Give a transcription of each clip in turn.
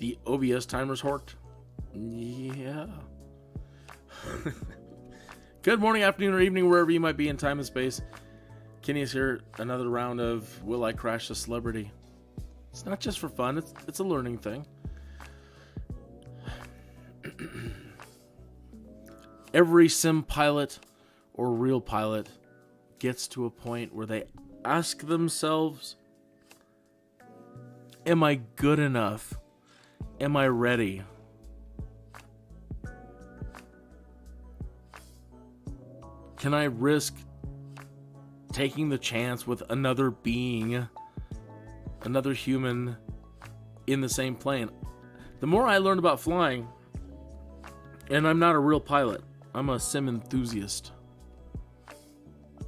The OBS timer's horked. Yeah. Good morning, afternoon, or evening, wherever you might be in time and space. Kenny is here. Another round of Will I Crash the Celebrity? It's not just for fun. It's a learning thing. Every sim pilot or real pilot gets to a point where they ask themselves, am I good enough? Am I ready? Can I risk taking the chance with another being, another human in the same plane? The more I learn about flying, and I'm not a real pilot, I'm a sim enthusiast.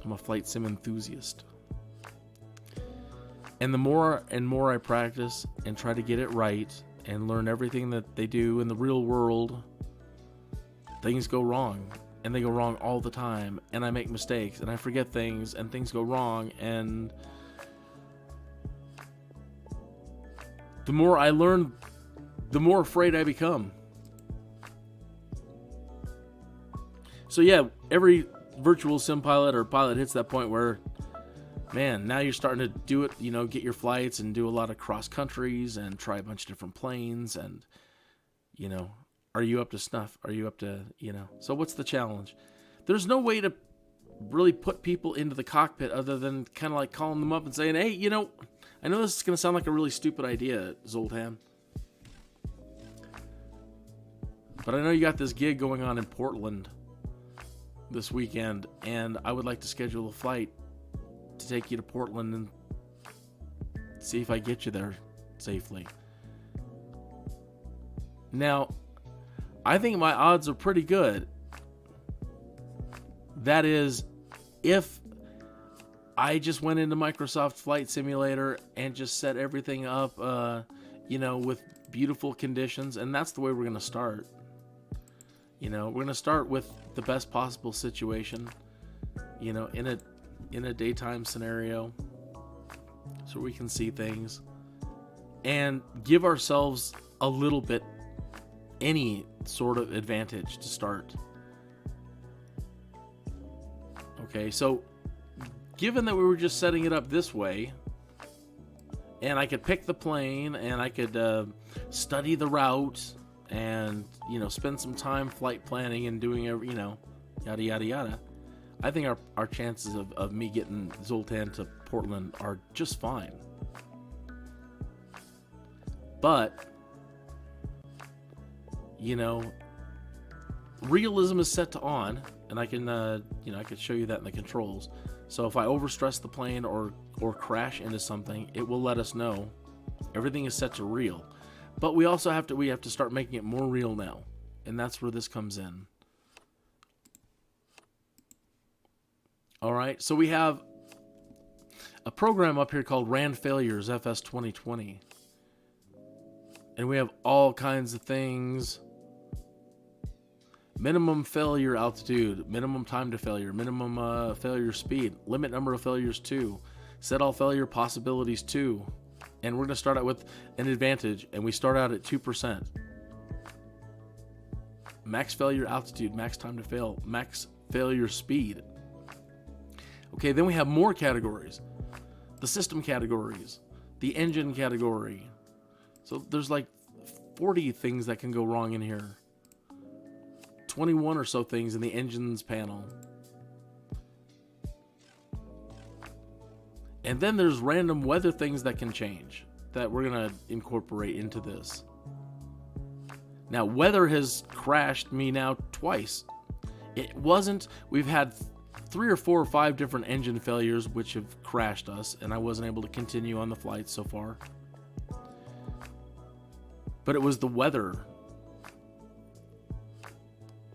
I'm a flight sim enthusiast. And the more and more I practice and try to get it right and learn everything that they do in the real world, things go wrong. And they go wrong all the time. And I make mistakes and I forget things and things go wrong. And the more I learn, the more afraid I become. So yeah, every virtual sim pilot or pilot hits that point where, man, now you're starting to do it, you know, get your flights and do a lot of cross countries and try a bunch of different planes and, you know, are you up to snuff? Are you up to, you know, so what's the challenge? There's no way to really put people into the cockpit other than kind of like calling them up and saying, hey, you know, I know this is going to sound like a really stupid idea, Zoltan, but I know you got this gig going on in Portland this weekend, and I would like to schedule a flight to take you to Portland and see if I get you there safely. Now, I think my odds are pretty good. That is, if I just went into Microsoft Flight Simulator and just set everything up, you know, with beautiful conditions, and that's the way we're going to start. You know, we're going to start with the best possible situation, you know, in a daytime scenario, so we can see things and give ourselves a little bit, any sort of advantage to start. Okay, so given that we were just setting it up this way, and I could pick the plane, and I could study the route, and, you know, spend some time flight planning and doing every, you know, yada yada yada, I think our chances of me getting Zoltan to Portland are just fine. But, you know, realism is set to on, and I can, you know, I could show you that in the controls. So if I overstress the plane or crash into something, it will let us know. Everything is set to real. But we also have to start making it more real now, and that's where this comes in. All right, so we have a program up here called RAN Failures FS 2020, and we have all kinds of things. Minimum failure altitude, minimum time to failure, minimum failure speed, limit number of failures 2, set all failure possibilities 2, and we're going to start out with an advantage, and we start out at 2%. Max failure altitude, max time to fail, max failure speed. Okay, then we have more categories. The system categories, the engine category. So there's like 40 things that can go wrong in here. 21 or so things in the engines panel. And then there's random weather things that can change that we're going to incorporate into this. Now, weather has crashed me now twice. It wasn't, we've had 3 or 4 or 5 different engine failures which have crashed us, and I wasn't able to continue on the flight so far. But it was the weather.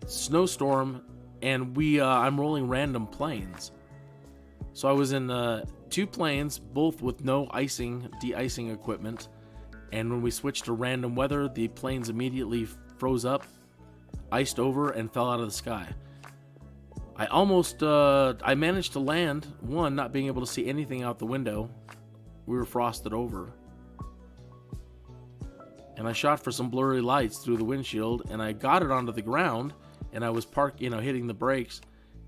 Snowstorm, and I'm rolling random planes. So I was in 2 planes, both with no de-icing equipment, and when we switched to random weather, the planes immediately froze up, iced over, and fell out of the sky. I managed to land one, not being able to see anything out the window. We were frosted over. and I shot for some blurry lights through the windshield, and I got it onto the ground, and I was hitting the brakes,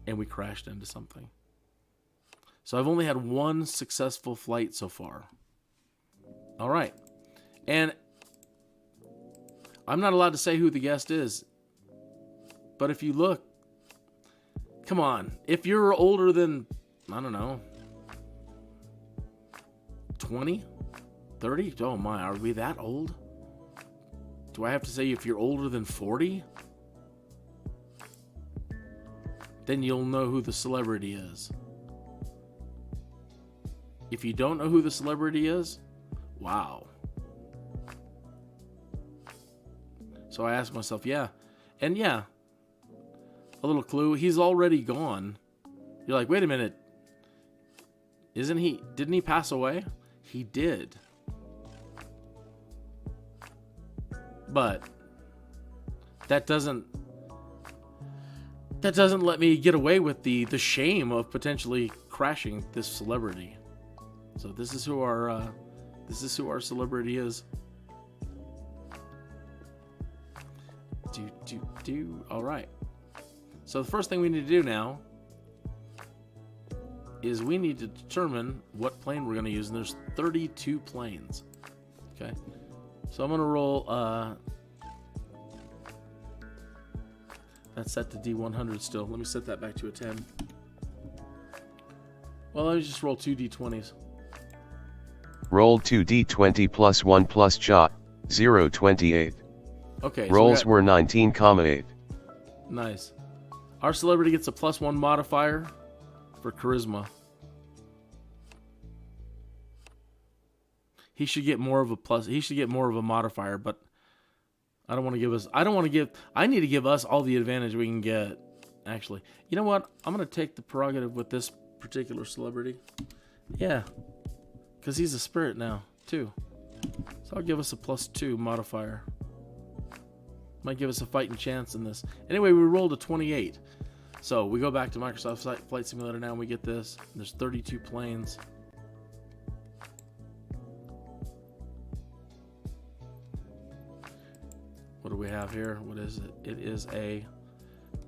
and we crashed into something. So I've only had one successful flight so far. All right. And I'm not allowed to say who the guest is. But if you look, come on. If you're older than, I don't know, 20, 30? Oh my, are we that old? Do I have to say if you're older than 40? Then you'll know who the celebrity is. If you don't know who the celebrity is, wow. So I asked myself, yeah. And yeah, a little clue, he's already gone. You're like, wait a minute. Didn't he pass away? He did. But that doesn't let me get away with the shame of potentially crashing this celebrity. So this is who our celebrity is. All right. So the first thing we need to do now is we need to determine what plane we're going to use, and there's 32 planes. Okay. So I'm going to roll. That's set to D100 still. Let me set that back to a 10. Well, let me just roll 2 D20s. Roll 2 D20 plus 1 plus shot, 0.28. Okay. Rolls so were 19,8. Nice. Our celebrity gets a +1 modifier for charisma. He should get more of a plus. He should get more of a modifier, but I don't want to give us. I need to give us all the advantage we can get. Actually, you know what? I'm gonna take the prerogative with this particular celebrity. Yeah, because he's a spirit now too. So I'll give us a +2 modifier. Might give us a fighting chance in this. Anyway, we rolled a 28. So we go back to Microsoft Flight Simulator now and we get this. There's 32 planes. What do we have here? What is it? It is a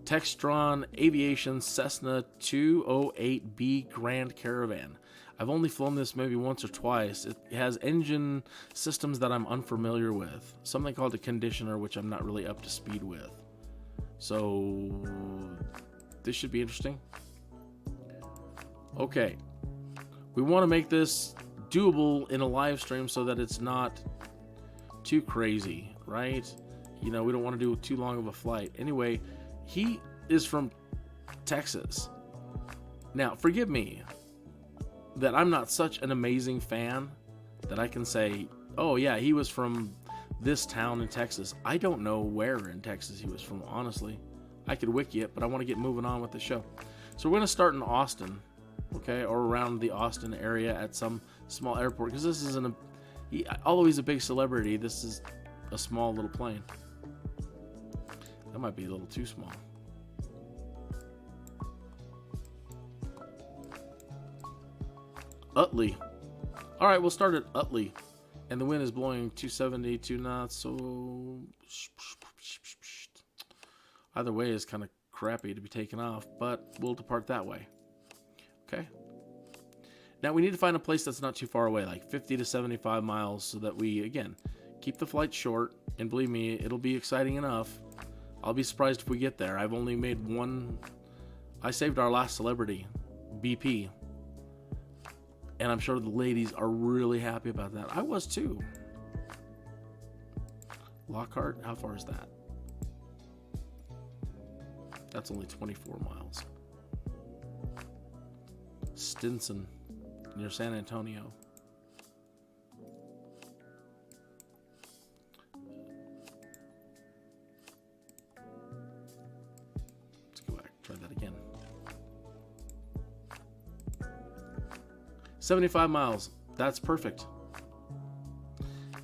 Textron Aviation Cessna 208B Grand Caravan. I've only flown this maybe once or twice. It has engine systems that I'm unfamiliar with. Something called a conditioner, which I'm not really up to speed with. So this should be interesting. Okay. We want to make this doable in a live stream so that it's not too crazy, right? You know, we don't want to do too long of a flight. Anyway, he is from Texas. Now, forgive me that I'm not such an amazing fan that I can say, oh yeah, he was from this town in Texas. I don't know where in Texas he was from, honestly. I could wiki it, but I want to get moving on with the show. So we're going to start in Austin, okay, or around the Austin area at some small airport, because this isn't although he's a big celebrity, this is a small little plane. That might be a little too small. Utley. All right, we'll start at Utley, and the wind is blowing 272 knots. So either way is kind of crappy to be taken off, but we'll depart that way. Okay. Now we need to find a place that's not too far away, like 50 to 75 miles, so that we again keep the flight short. And believe me, it'll be exciting enough. I'll be surprised if we get there. I've only made one. I saved our last celebrity, BP. And I'm sure the ladies are really happy about that. I was too. Lockhart, how far is that? That's only 24 miles. Stinson, near San Antonio. Let's go back, try that again. 75 miles. That's perfect.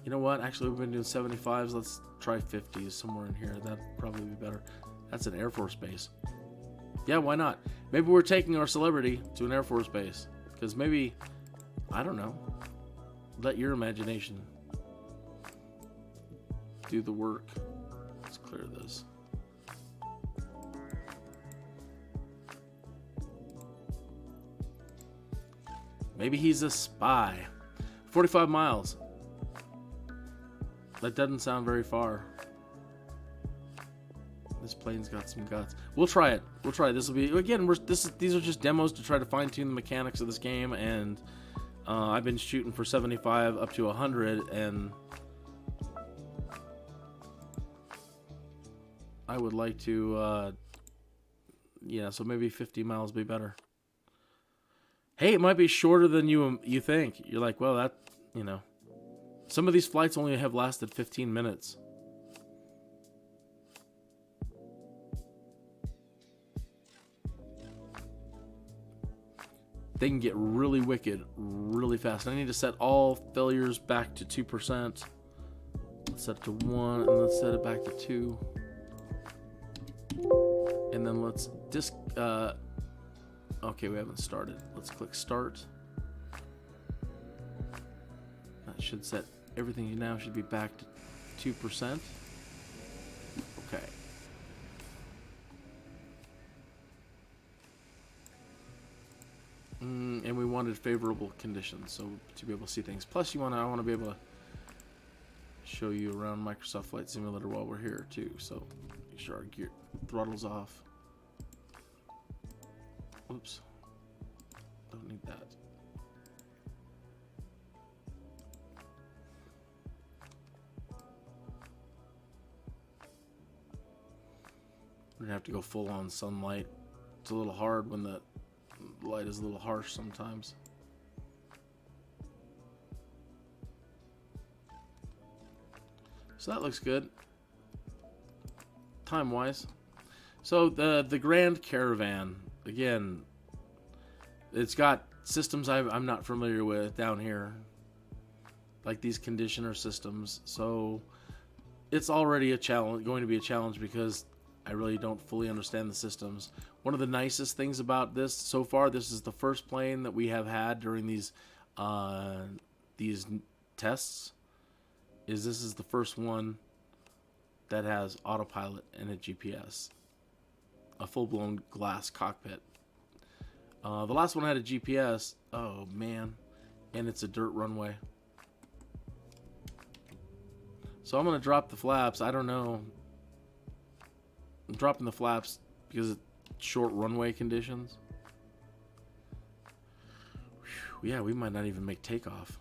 You know what? Actually, we've been doing 75s. Let's try 50s somewhere in here. That'd probably be better. That's an Air Force base. Yeah, why not? Maybe we're taking our celebrity to an Air Force base. Because maybe, I don't know. Let your imagination. do the work. Let's clear this. Maybe he's a spy. 45 miles. That doesn't sound very far. This plane's got some guts. We'll try it. We'll try it. This will be, again, these are just demos to try to fine-tune the mechanics of this game, and I've been shooting for 75 up to 100, and I would like to, yeah, so maybe 50 miles be better. Hey, it might be shorter than you think. You're like, well, that, you know. Some of these flights only have lasted 15 minutes. They can get really wicked really fast. I need to set all failures back to 2%. Let's set it to 1, and let's set it back to 2. And then let's okay, we haven't started. Let's click start. That should set everything now should be back to 2%. Okay. And we wanted favorable conditions, so to be able to see things. Plus, I want to be able to show you around Microsoft Flight Simulator while we're here too. So make sure our gear throttle's off. Oops, don't need that. We're gonna have to go full on sunlight. It's a little hard when the light is a little harsh sometimes. So that looks good time wise. So the Grand Caravan, again, it's got systems I'm not familiar with down here, like these conditioner systems. So it's already a challenge, going to be a challenge, because I really don't fully understand the systems. One of the nicest things about this so far, this is the first plane that we have had during these tests, is this is the first one that has autopilot and a GPS, a full-blown glass cockpit. The last one had a GPS. Oh man, and it's a dirt runway. So I'm gonna drop the flaps. I don't know. I'm dropping the flaps because it's short runway conditions. Whew, yeah, we might not even make takeoff.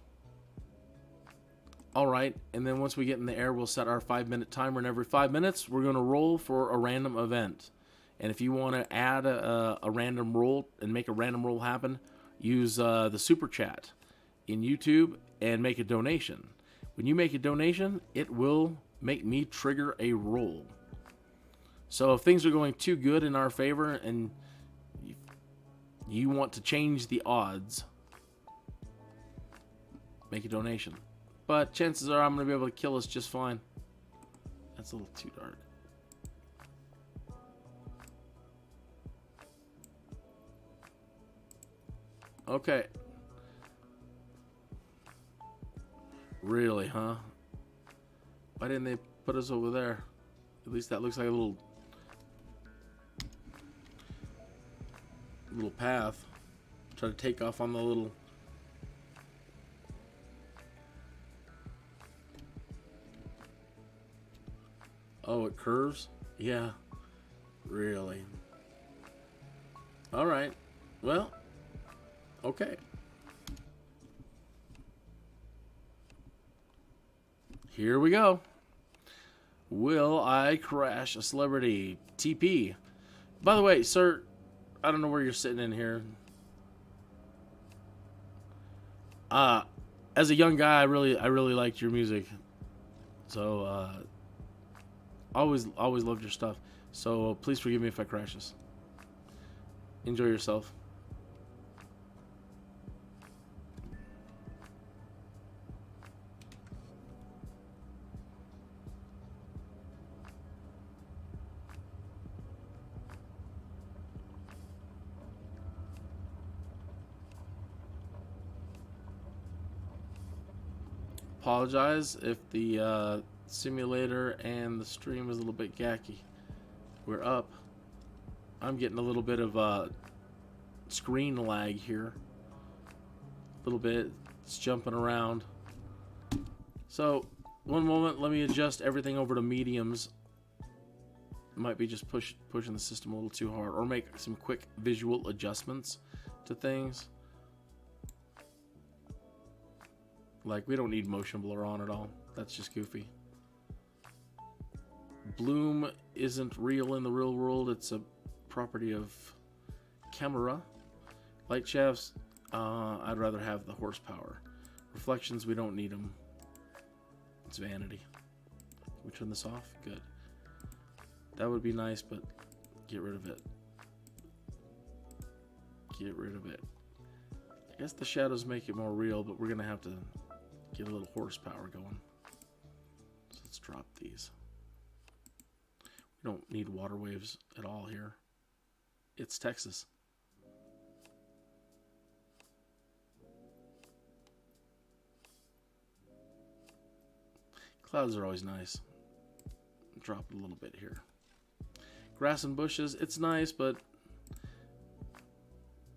All right, and then once we get in the air, we'll set our 5-minute timer, and every 5 minutes, we're going to roll for a random event. And if you want to add a random roll and make a random roll happen, use the super chat in YouTube and make a donation. When you make a donation, it will make me trigger a roll. So if things are going too good in our favor and you want to change the odds, make a donation. But chances are I'm going to be able to kill us just fine. That's a little too dark. Okay. Really, huh? Why didn't they put us over there? At least that looks like a little path. Try to take off on the little. Oh, it curves? Yeah. Really? All right. Well, okay. Here we go. Will I crash a celebrity? TP. By the way, sir, I don't know where you're sitting in here. As a young guy, I really liked your music. So, always loved your stuff. So please forgive me if I crash this. Enjoy yourself. Apologize if the simulator, and the stream is a little bit gacky. We're up. I'm getting a little bit of screen lag here. A little bit. It's jumping around. So, one moment, let me adjust everything over to mediums. Might be just pushing the system a little too hard, or make some quick visual adjustments to things. Like, we don't need motion blur on at all. That's just goofy. Bloom isn't real in the real world. It's a property of camera. Light shafts, I'd rather have the horsepower. Reflections, we don't need them. It's vanity. Can we turn this off? Good. That would be nice, but get rid of it. Get rid of it. I guess the shadows make it more real, but we're going to have to get a little horsepower going. So let's drop these. We don't need water waves at all here. It's Texas. Clouds are always nice. Drop it a little bit here. Grass and bushes, it's nice, but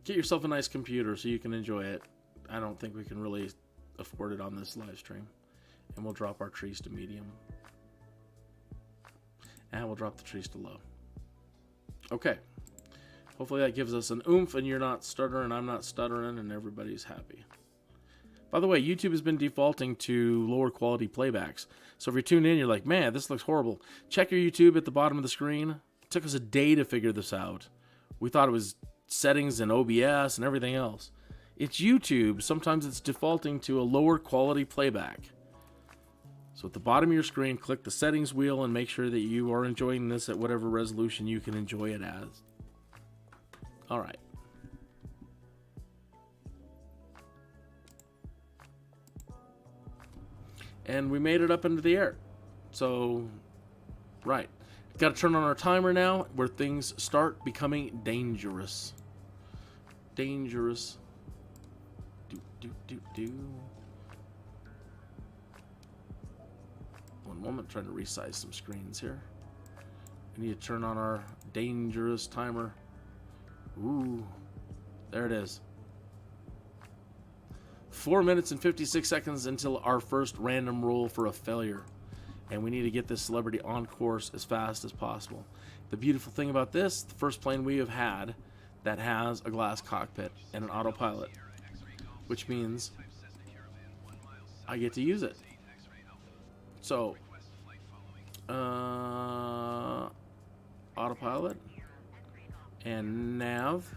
get yourself a nice computer so you can enjoy it. I don't think we can really afford it on this live stream. And we'll drop our trees to medium. And we'll drop the trees to low. Okay. Hopefully that gives us an oomph and you're not stuttering, I'm not stuttering, and everybody's happy. By the way, YouTube has been defaulting to lower quality playbacks. So if you're tuned in, you're like, man, this looks horrible. Check your YouTube at the bottom of the screen. It took us a day to figure this out. We thought it was settings and OBS and everything else. It's YouTube. Sometimes it's defaulting to a lower quality playback. So at the bottom of your screen, click the settings wheel and make sure that you are enjoying this at whatever resolution you can enjoy it as. All right. And we made it up into the air. So, right. Got to turn on our timer now where things start becoming dangerous. Dangerous. Do. One moment, trying to resize some screens here. We need to turn on our dangerous timer. Ooh, there it is. 4 minutes and 56 seconds until our first random roll for a failure. And we need to get this celebrity on course as fast as possible. The beautiful thing about this, the first plane we have had that has a glass cockpit and an autopilot, which means I get to use it. So, autopilot and nav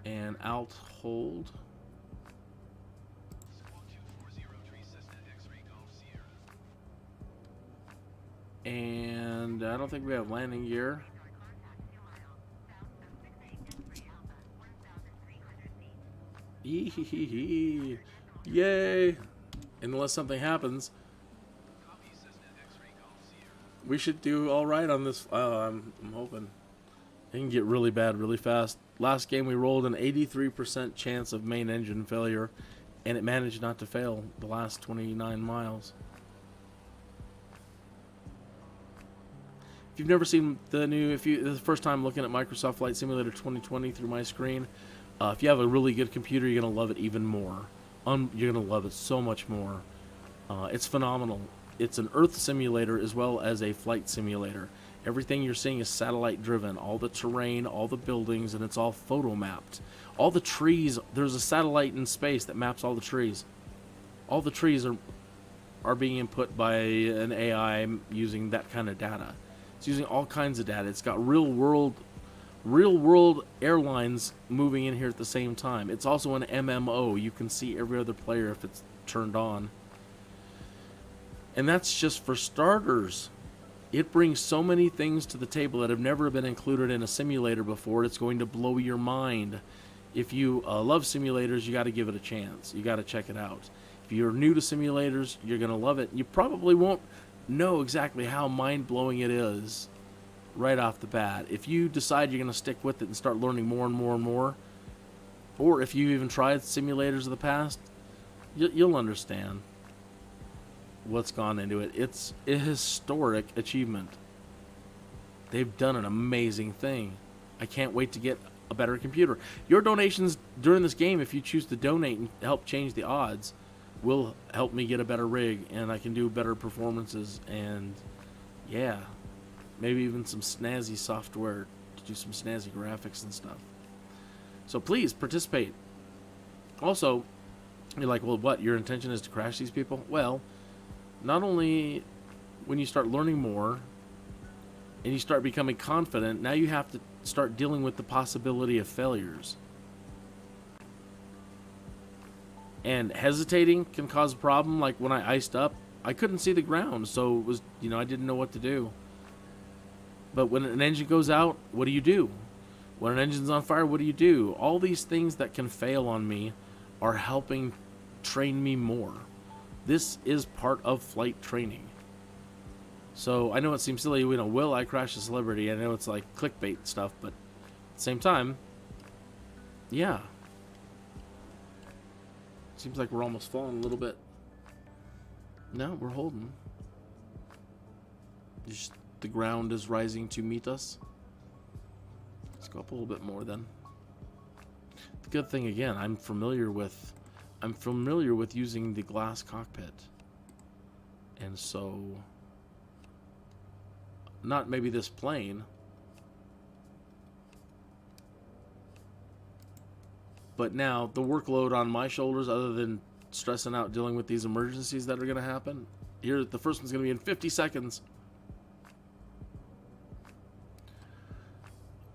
and alt hold. And I don't think we have landing gear. Yay! Unless something happens, we should do all right on this. I'm hoping it can get really bad really fast. Last game we rolled an 83% chance of main engine failure, and it managed not to fail the last 29 miles. If you've never seen the new, this is the first time looking at Microsoft Flight Simulator 2020 through my screen, if you have a really good computer, you're going to love it even more. You're going to love it so much more. It's phenomenal. It's an Earth simulator as well as a flight simulator. Everything you're seeing is satellite driven. All the terrain, all the buildings, and it's all photo mapped. All the trees, there's a satellite in space that maps all the trees. All the trees are being input by an AI using that kind of data. It's using all kinds of data. It's got real world airlines moving in here at the same time. It's also an MMO. You can see every other player if it's turned on. And that's just for starters. It brings so many things to the table that have never been included in a simulator before. It's going to blow your mind. If you love simulators, you got to give it a chance. You got to check it out. If you're new to simulators, you're going to love it. You probably won't know exactly how mind-blowing it is right off the bat. If you decide you're going to stick with it and start learning more and more and more, or if you even tried simulators of the past, you'll understand. what's gone into it. It's a historic achievement. They've done an amazing thing. I can't wait to get a better computer. Your donations during this game, if you choose to donate and help change the odds, will help me get a better rig, and I can do better performances, and yeah, maybe even some snazzy software to do some snazzy graphics and stuff. So please participate. Also, you're like, well, what, your intention is to crash these people? Well, not only when you start learning more and you start becoming confident, now you have to start dealing with the possibility of failures. And hesitating can cause a problem. Like when I iced up, I couldn't see the ground, so it was, I didn't know what to do. But when an engine goes out, what do you do? When an engine's on fire, what do you do? All these things that can fail on me are helping train me more. This is part of flight training. So I know it seems silly, will I crash a celebrity? I know it's like clickbait stuff, but at the same time, yeah. Seems like we're almost falling a little bit. No, we're holding. Just, the ground is rising to meet us. Let's go up a little bit more then. The good thing, again, I'm familiar with using the glass cockpit. And so, not maybe this plane, but now the workload on my shoulders, other than stressing out dealing with these emergencies that are going to happen. Here, the first one's going to be in 50 seconds.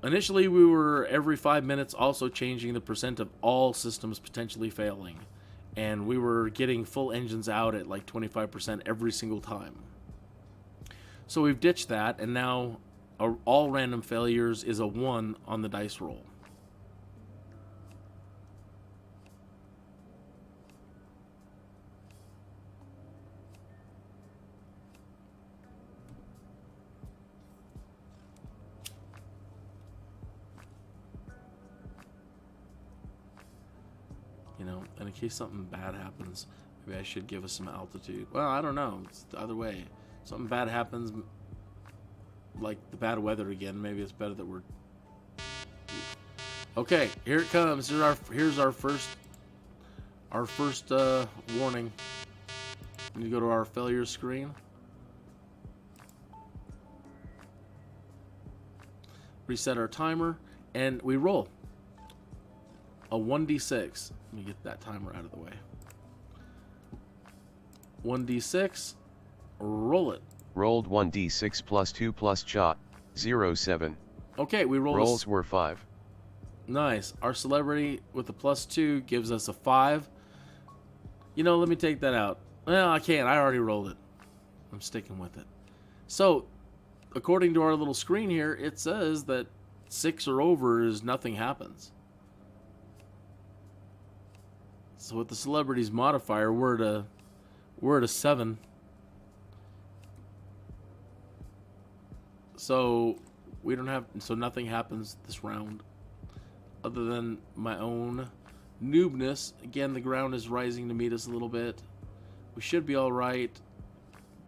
Initially, we were every 5 minutes also changing the percent of all systems potentially failing. And we were getting full engines out at like 25% every single time. So we've ditched that, and now all random failures is a 1 on the dice roll. And in case something bad happens, maybe I should give us some altitude. Well, I don't know. It's the other way. Something bad happens, like the bad weather again. Maybe it's better that we're... Okay, here it comes. Here's our first warning. We need to go to our failure screen. Reset our timer, and we roll. A 1d6. Let me get that timer out of the way. 1d6. Roll it. Rolled 1d6 plus 2 plus shot. 0-7. Okay, we rolled. Rolls were 5. Nice. Our celebrity with the +2 gives us a 5. Let me take that out. Well, I can't. I already rolled it. I'm sticking with it. So, according to our little screen here, it says that 6 or over is nothing happens. So with the celebrities modifier, we're at a 7. So we don't have, so nothing happens this round, other than my own noobness. Again, the ground is rising to meet us a little bit. We should be all right,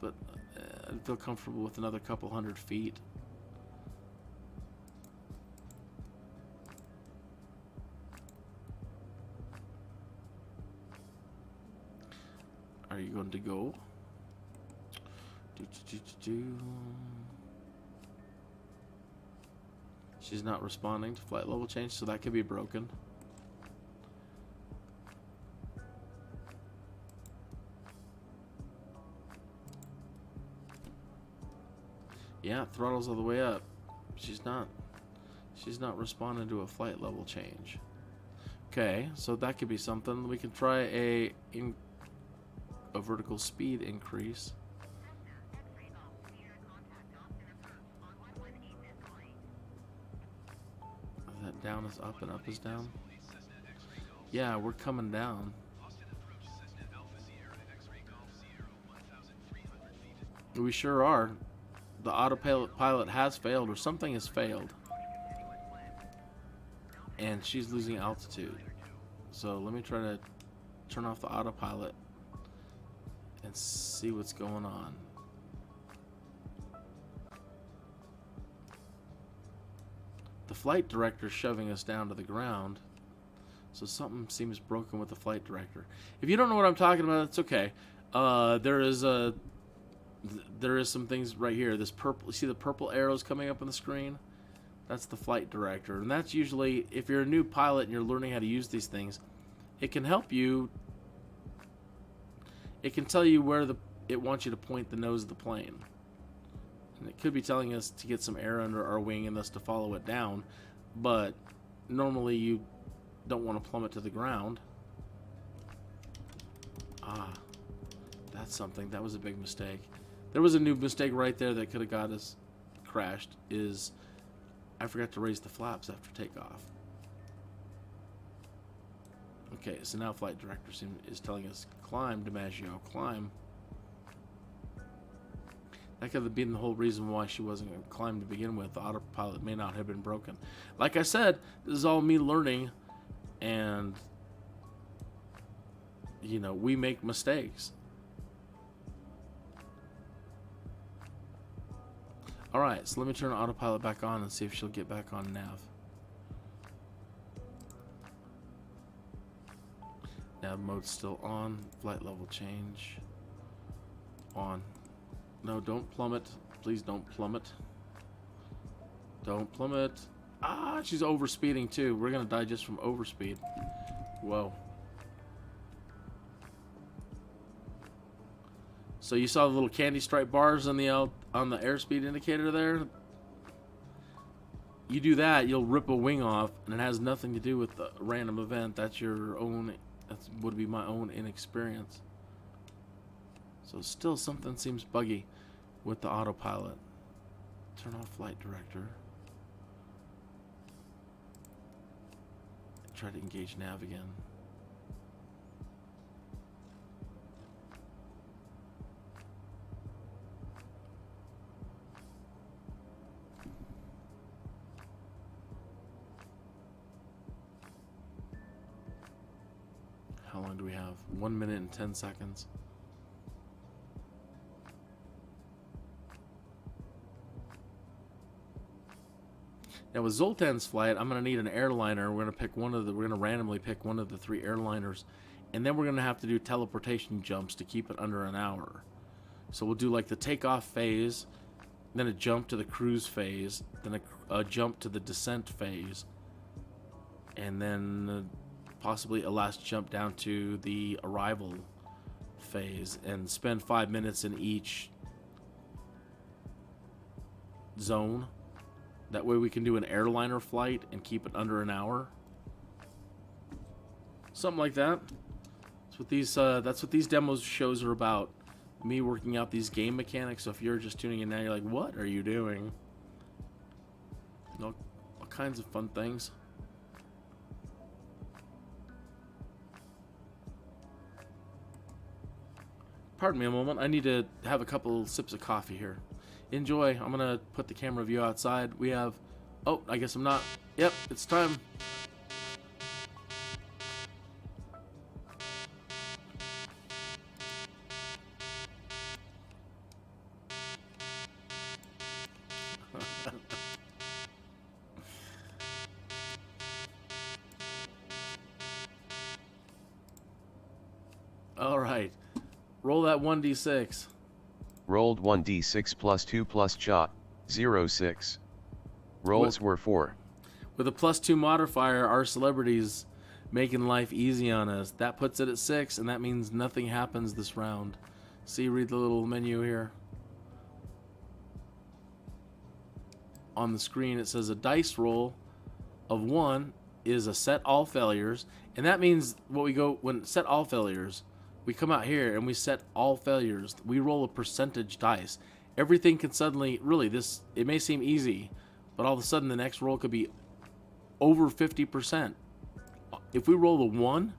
but I feel comfortable with another couple hundred feet. Are you going to go? She's not responding to flight level change, so that could be broken. Yeah, throttle's all the way up. She's not responding to a flight level change. Okay, so that could be something. We can try a vertical speed increase. That down is up and up is down. Yeah, we're coming down. We sure are. The autopilot has failed, or something has failed. And she's losing altitude. So let me try to turn off the autopilot. and see what's going on. The flight director's shoving us down to the ground. So something seems broken with the flight director. If you don't know what I'm talking about, it's okay. There is some things right here. This purple, you see the purple arrows coming up on the screen? That's the flight director. And that's usually, if you're a new pilot and you're learning how to use these things, it can help you. It can tell you where it wants you to point the nose of the plane. And it could be telling us to get some air under our wing and thus to follow it down. But normally you don't want to plummet to the ground. Ah, that's something. That was a big mistake. There was a new mistake right there that could have got us crashed. Is I forgot to raise the flaps after takeoff. Okay, so now flight director is telling us climb, DiMaggio, climb. That could have been the whole reason why she wasn't going to climb to begin with. The autopilot may not have been broken. Like I said, this is all me learning, and you know, we make mistakes. Alright, so let me turn autopilot back on and see if she'll get back on nav. Nav mode's still on. Flight level change. On. No, don't plummet. Please don't plummet. Don't plummet. Ah, she's overspeeding too. We're gonna die just from overspeed. Whoa. So you saw the little candy stripe bars on the airspeed indicator there? You do that, you'll rip a wing off, and it has nothing to do with the random event. That's your own, that would be my own inexperience. So still something seems buggy with the autopilot. Turn off flight director. Try to engage nav again. How long do we have? 1 minute and 10 seconds. Now with Zoltan's flight, I'm gonna need an airliner. We're gonna randomly pick one of the 3 airliners, and then we're gonna have to do teleportation jumps to keep it under an hour. So we'll do like the takeoff phase, then a jump to the cruise phase, then a jump to the descent phase, and then possibly a last jump down to the arrival phase, and spend 5 minutes in each zone. That way we can do an airliner flight and keep it under an hour. Something like that. That's what these demos shows are about. Me working out these game mechanics. So if you're just tuning in now, you're like, what are you doing? All kinds of fun things. Pardon me a moment. I need to have a couple sips of coffee here. Enjoy. I'm gonna put the camera view outside. We have, oh, I guess I'm not. Yep, it's time. All right, roll that 1d6. Rolled 1d6 plus 2 plus shot, 0-6. Rolls were 4. With a +2 modifier, our celebrity's making life easy on us. That puts it at 6, and that means nothing happens this round. See, read the little menu here. On the screen, it says a dice roll of 1 is a set all failures, and that means when set all failures, we come out here and we set all failures. We roll a percentage dice. Everything can suddenly, really, it may seem easy, but all of a sudden the next roll could be over 50%. If we roll a 1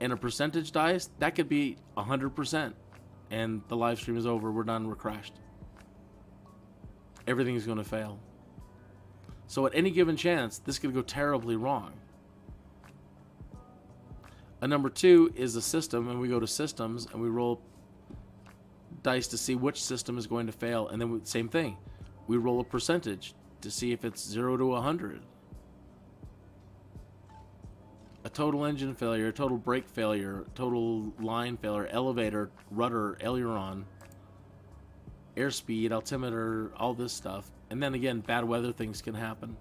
and a percentage dice, that could be 100%. And the live stream is over. We're done. We're crashed. Everything's going to fail. So at any given chance, this could go terribly wrong. A number 2 is a system, and we go to systems and we roll dice to see which system is going to fail, and then same thing, we roll a percentage to see if it's 0 to 100. A total engine failure, a total brake failure, total line failure, elevator, rudder, aileron, airspeed, altimeter, all this stuff. And then again, bad weather things can happen.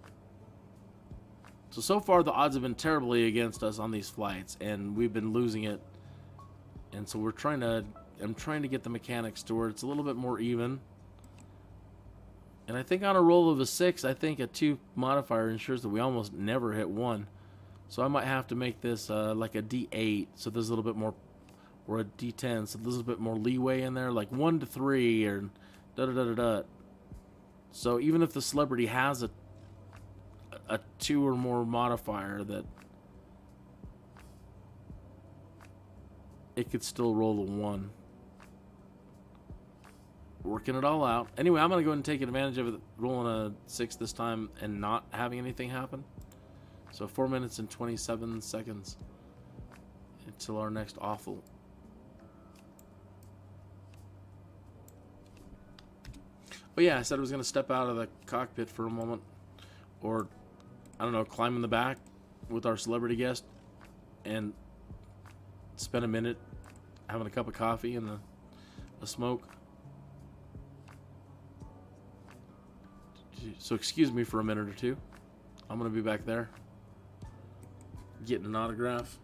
So far the odds have been terribly against us on these flights, and we've been losing it. And so I'm trying to get the mechanics to where it's a little bit more even. And I think on a roll of a 6, I think a 2 modifier ensures that we almost never hit 1. So I might have to make this like a D8, so there's a little bit more, or a D10, so there's a little bit more leeway in there, like 1 to 3, or da-da-da-da-da. So even if the celebrity has a 2 or more modifier, that it could still roll a 1. Working it all out. Anyway, I'm going to go ahead and take advantage of it, rolling a 6 this time and not having anything happen. So 4 minutes and 27 seconds until our next awful. But yeah, I said I was going to step out of the cockpit for a moment, or I don't know, climb in the back with our celebrity guest and spend a minute having a cup of coffee and a smoke. So excuse me for a minute or two. I'm going to be back there getting an autograph.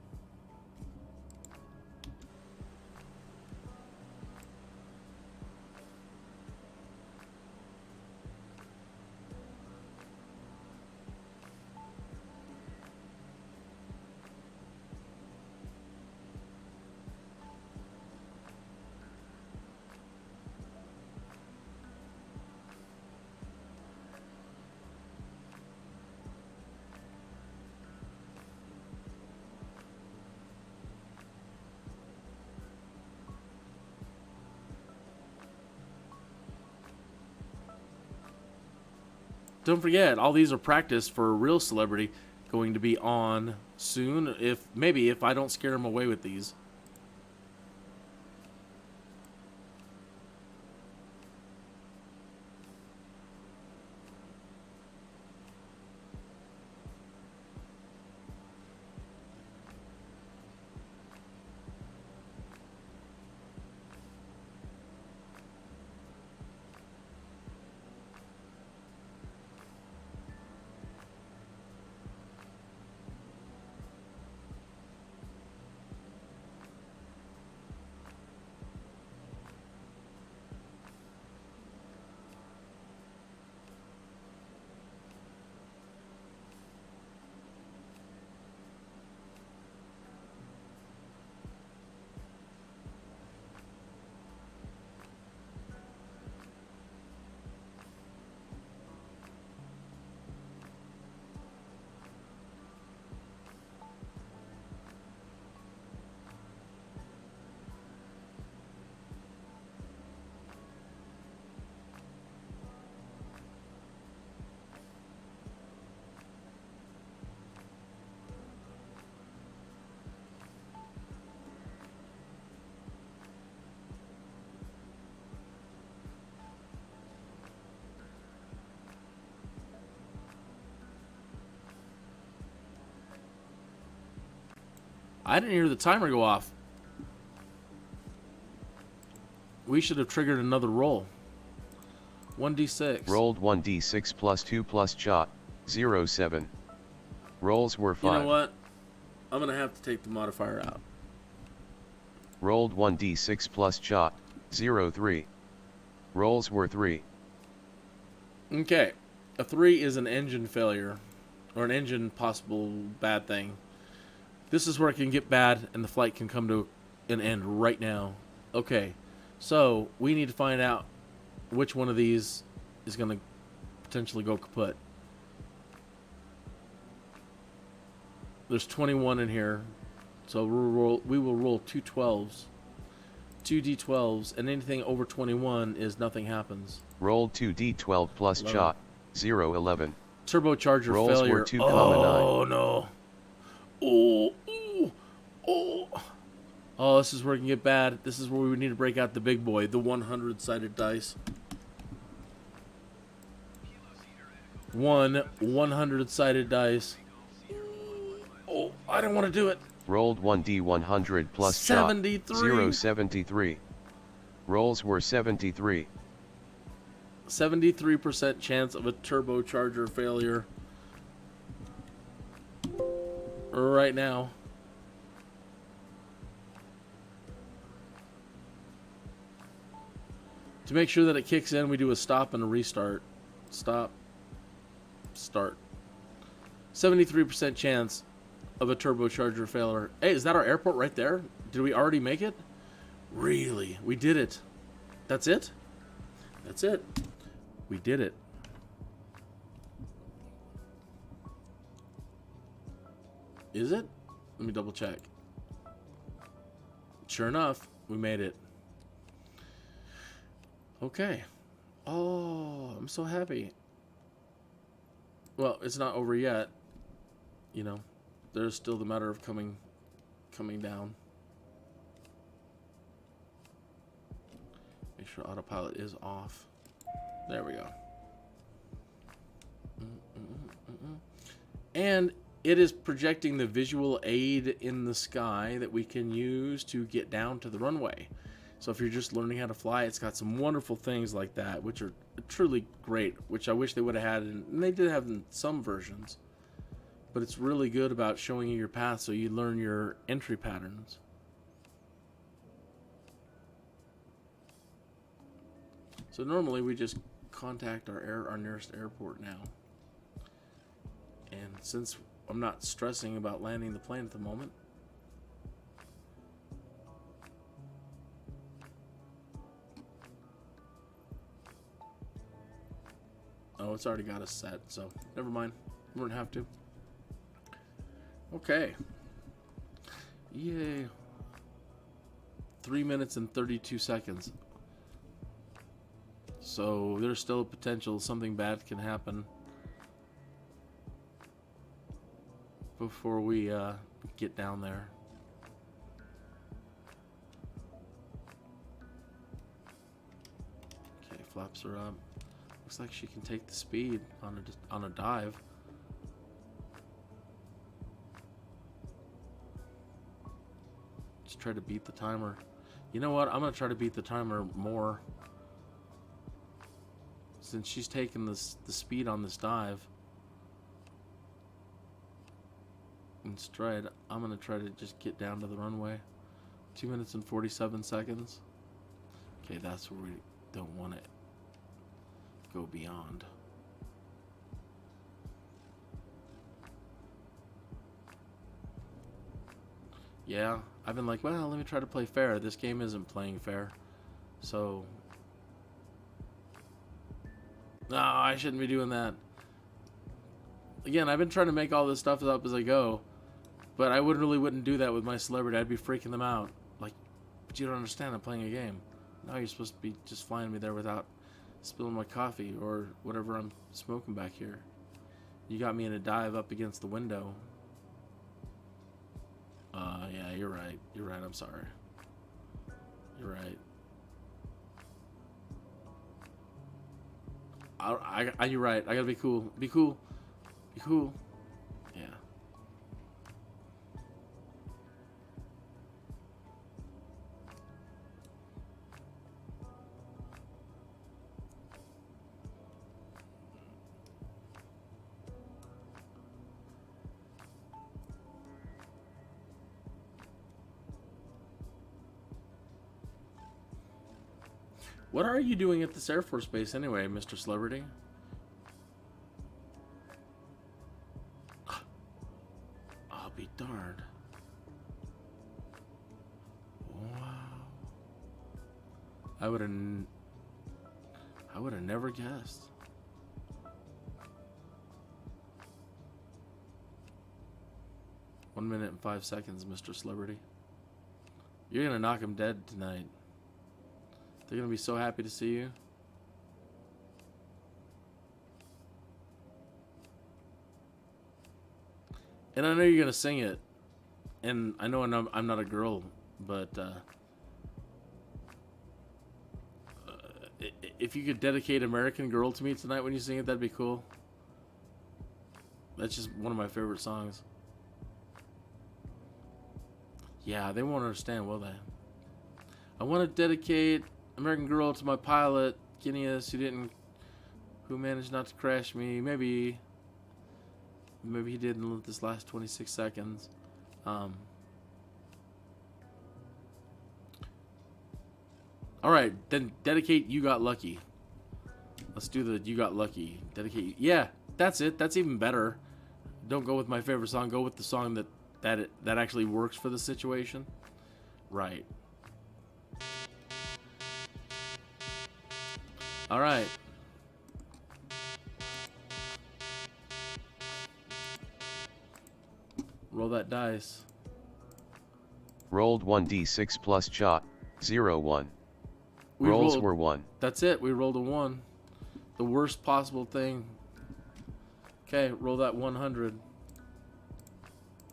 Don't forget, all these are practice for a real celebrity going to be on soon, if I don't scare them away with these. I didn't hear the timer go off. We should have triggered another roll. 1d6. Rolled 1d6 plus 2 plus shot, 0.7. Rolls were 5. You know what? I'm going to have to take the modifier out. Rolled 1d6 plus shot, 0.3. Rolls were 3. Okay. A 3 is an engine failure, or an engine possible bad thing. This is where it can get bad and the flight can come to an end right now. Okay, so we need to find out which one of these is going to potentially go kaput. There's 21 in here, so we will roll 2 12s. 2 d12s, and anything over 21 is nothing happens. Rolled 2 d12 plus shot, 0.11. Turbocharger Rolls failure. were 2,9. Oh no. Oh, oh, Oh. Oh, this is where it can get bad. This is where we need to break out the big boy, the 100-sided dice. 100-sided dice. Oh, I don't want to do it. Rolled 1d100 plus 73. 073. Rolls were 73. 73% chance of a turbocharger failure. Right now. To make sure that it kicks in, we do a stop and a restart. Stop. Start. 73% chance of a turbocharger failure. Hey, is that our airport right there? Did we already make it? Really? We did it. That's it? That's it. We did it. Is it? Let me double check. Sure enough, we made it. Okay. Oh, I'm so happy. Well, it's not over yet. You know, there's still the matter of coming down. Make sure autopilot is off. There we go. And it is projecting the visual aid in the sky that we can use to get down to the runway. So if you're just learning how to fly, it's got some wonderful things like that, which are truly great, which I wish they would have had, and they did have in some versions. But it's really good about showing you your path so you learn your entry patterns. So normally we just contact our nearest airport now. And since I'm not stressing about landing the plane at the moment, oh, it's already got us set, so never mind. We wouldn't have to. Okay. Yay. 3 minutes and 32 seconds. So there's still a potential something bad can happen before we get down there. Okay, flaps are up. Looks like she can take the speed on a dive. Just try to beat the timer. You know what? I'm gonna try to beat the timer more. Since she's taking the speed on this dive in stride, I'm gonna try to just get down to the runway. 2 minutes and 47 seconds. Okay, that's where we don't want to go beyond. Yeah, I've been like, well, let me try to play fair. This game isn't playing fair, so no, I shouldn't be doing that. Again, I've been trying to make all this stuff up as I go, but I really wouldn't do that with my celebrity. I'd be freaking them out. Like, but you don't understand, I'm playing a game. Now you're supposed to be just flying me there without spilling my coffee or whatever I'm smoking back here. You got me in a dive up against the window. Yeah, you're right. You're right, I'm sorry. You're right. You're right. I gotta be cool. Be cool. Be cool. Yeah. What are you doing at this Air Force Base anyway, Mr. Celebrity? I'll be darned. Wow. I would have never guessed. One minute and 5 seconds, Mr. Celebrity. You're gonna knock him dead tonight. They're gonna be so happy to see you. And I know you're gonna sing it. And I know I'm not a girl, but if you could dedicate American Girl to me tonight when you sing it, that'd be cool. That's just one of my favorite songs. Yeah, they won't understand, will they? I want to dedicate American Girl to my pilot, Guineas, who managed not to crash me. Maybe he did in this last 26 seconds. All right, then dedicate You Got Lucky. Let's do the You Got Lucky. Dedicate. Yeah, that's it. That's even better. Don't go with my favorite song. Go with the song that actually works for the situation. Right. All right. Roll that dice. Rolled 1d6 plus cha, 0, 1. Rolls were 1. That's it. We rolled a 1. The worst possible thing. Okay, roll that 100.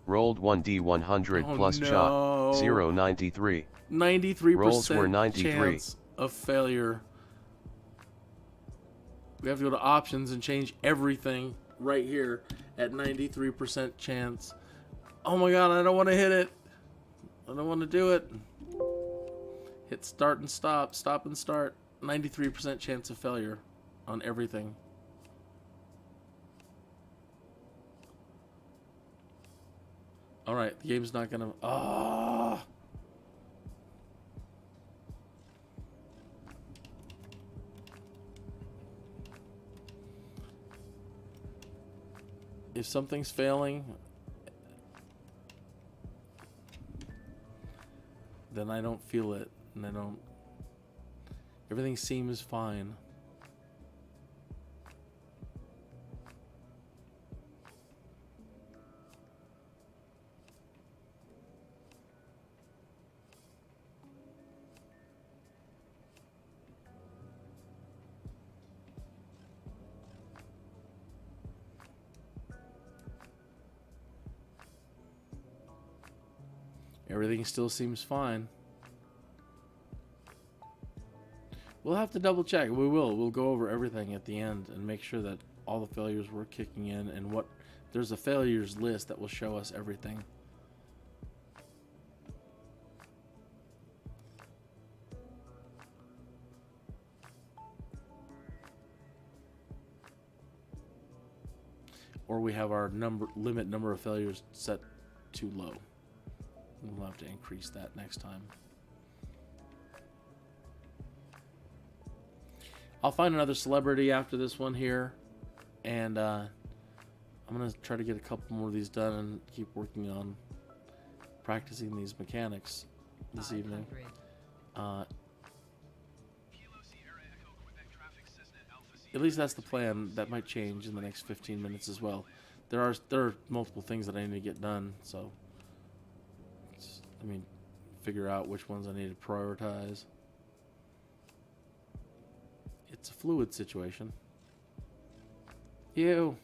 Rolled 1d100 plus cha, 0, 93. 93% Rolls were 93. chance of failure. We have to go to options and change everything right here at 93% chance. Oh my god, I don't want to hit it. I don't want to do it. Hit start and stop. Stop and start. 93% chance of failure on everything. Alright, the game's not gonna... Ah! If something's failing, then I don't feel it, and I don't... Everything seems fine. Everything still seems fine. We'll have to double check. We will. We'll go over everything at the end and make sure that all the failures were kicking in, and what there's a failures list that will show us everything. Or we have our limit number of failures set too low. We'll have to increase that next time. I'll find another celebrity after this one here, and I'm gonna try to get a couple more of these done and keep working on practicing these mechanics this evening. At least that's the plan. That might change in the next 15 minutes as well. There are multiple things that I need to get done, so figure out which ones I need to prioritize. It's a fluid situation. Ew.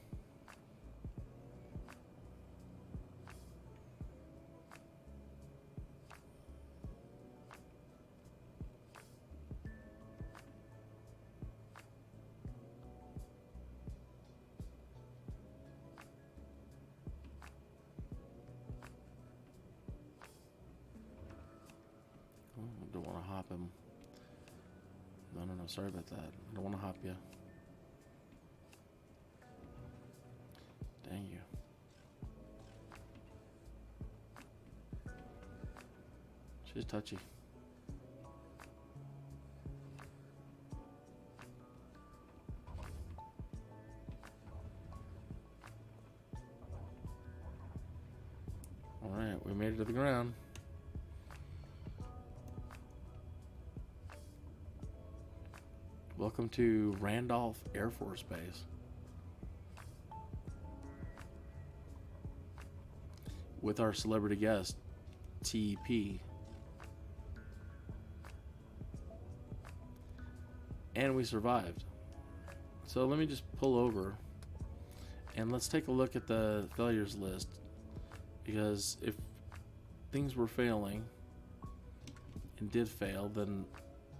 Don't want to hop him. No, sorry about that. I don't want to hop you. Dang you. She's touchy. Alright, we made it to the ground. Welcome to Randolph Air Force Base. With our celebrity guest, TP. And we survived. So let me just pull over and let's take a look at the failures list, because things were failing and did fail than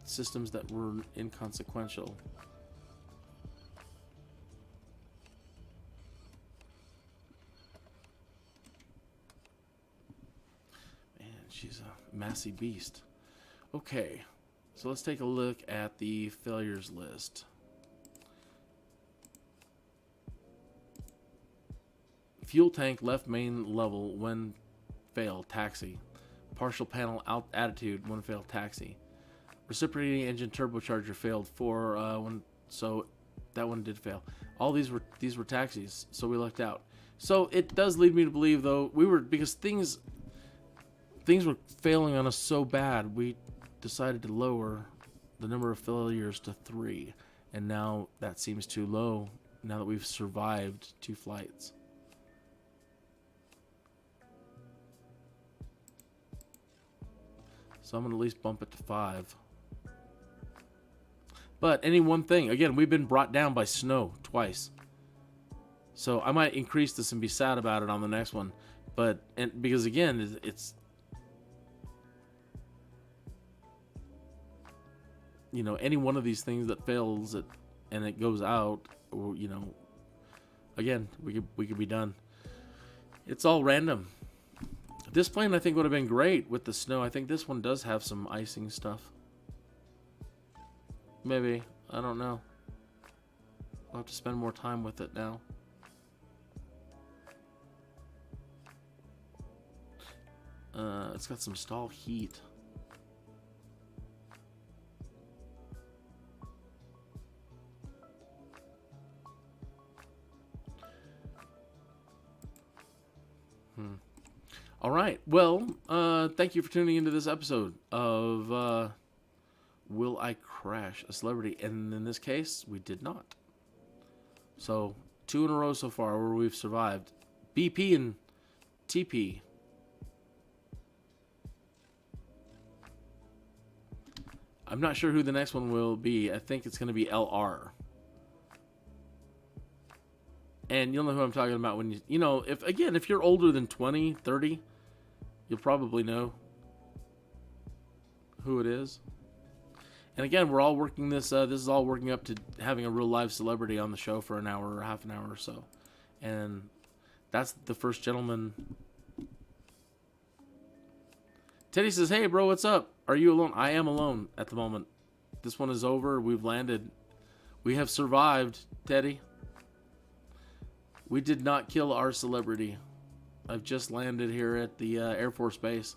systems that were inconsequential. Man, she's a massy beast. Okay, so let's take a look at the failures list. Fuel tank left main level when failed, taxi. Partial panel out attitude when failed, taxi. Reciprocating engine turbocharger failed for so that one did fail. All these were taxis, so we lucked out. So it does lead me to believe, though, because things were failing on us so bad, we decided to lower the number of failures to 3, and now that seems too low now that we've survived 2 flights. So I'm going to at least bump it to 5. But any one thing, again, we've been brought down by snow twice. So I might increase this and be sad about it on the next one. Because again, it's you know, any one of these things that fails and it goes out, or, you know, again, we could be done. It's all random. This plane, I think, would have been great with the snow. I think this one does have some icing stuff. Maybe. I don't know. I'll have to spend more time with it now. It's got some stall heat. All right. Well, thank you for tuning into this episode of Will I Crash a Celebrity? And in this case, we did not. So, 2 in a row so far where we've survived. BP and TP. I'm not sure who the next one will be. I think it's going to be LR. And you'll know who I'm talking about when you know, if you're older than 20, 30, you'll probably know who it is. And again, we're all working this. This is all working up to having a real live celebrity on the show for an hour or half an hour or so. And that's the first gentleman. Teddy says, "Hey, bro, what's up? Are you alone?" I am alone at the moment. This one is over. We've landed. We have survived, Teddy. We did not kill our celebrity. I've just landed here at the Air Force Base.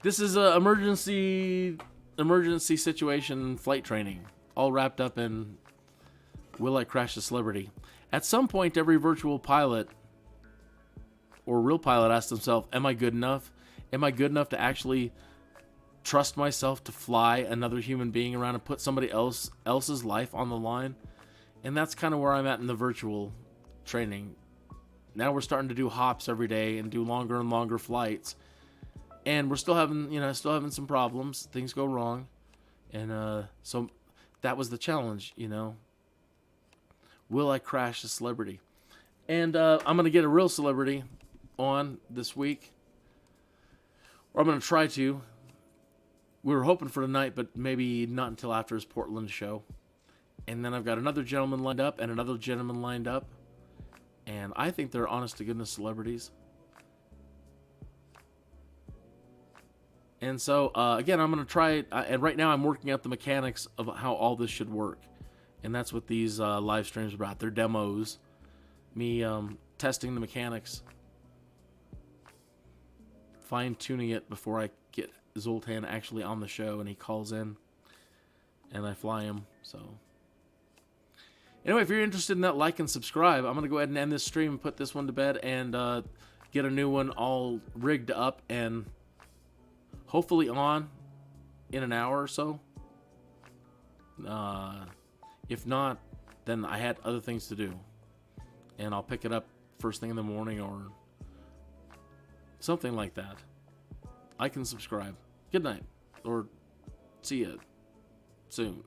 This is a emergency situation flight training, all wrapped up in Will I Crash a Celebrity? At some point, every virtual pilot or real pilot asks himself, am I good enough? Am I good enough to actually trust myself to fly another human being around and put somebody else's life on the line? And that's kind of where I'm at in the virtual training. Now we're starting to do hops every day and do longer and longer flights. And we're still having some problems. Things go wrong. And so that was the challenge, you know. Will I crash a celebrity? And I'm going to get a real celebrity on this week. Or I'm going to try to. We were hoping for tonight, but maybe not until after his Portland show. And then I've got another gentleman lined up and another gentleman lined up. And I think they're honest-to-goodness celebrities. And so, again, I'm going to try it. And right now I'm working out the mechanics of how all this should work. And that's what these live streams are about. They're demos. Me testing the mechanics. Fine-tuning it before I get Zoltan actually on the show and he calls in. And I fly him, so... Anyway, if you're interested in that, like and subscribe. I'm going to go ahead and end this stream and put this one to bed and get a new one all rigged up and hopefully on in an hour or so. If not, then I had other things to do. And I'll pick it up first thing in the morning or something like that. like and subscribe. Good night, or see ya soon.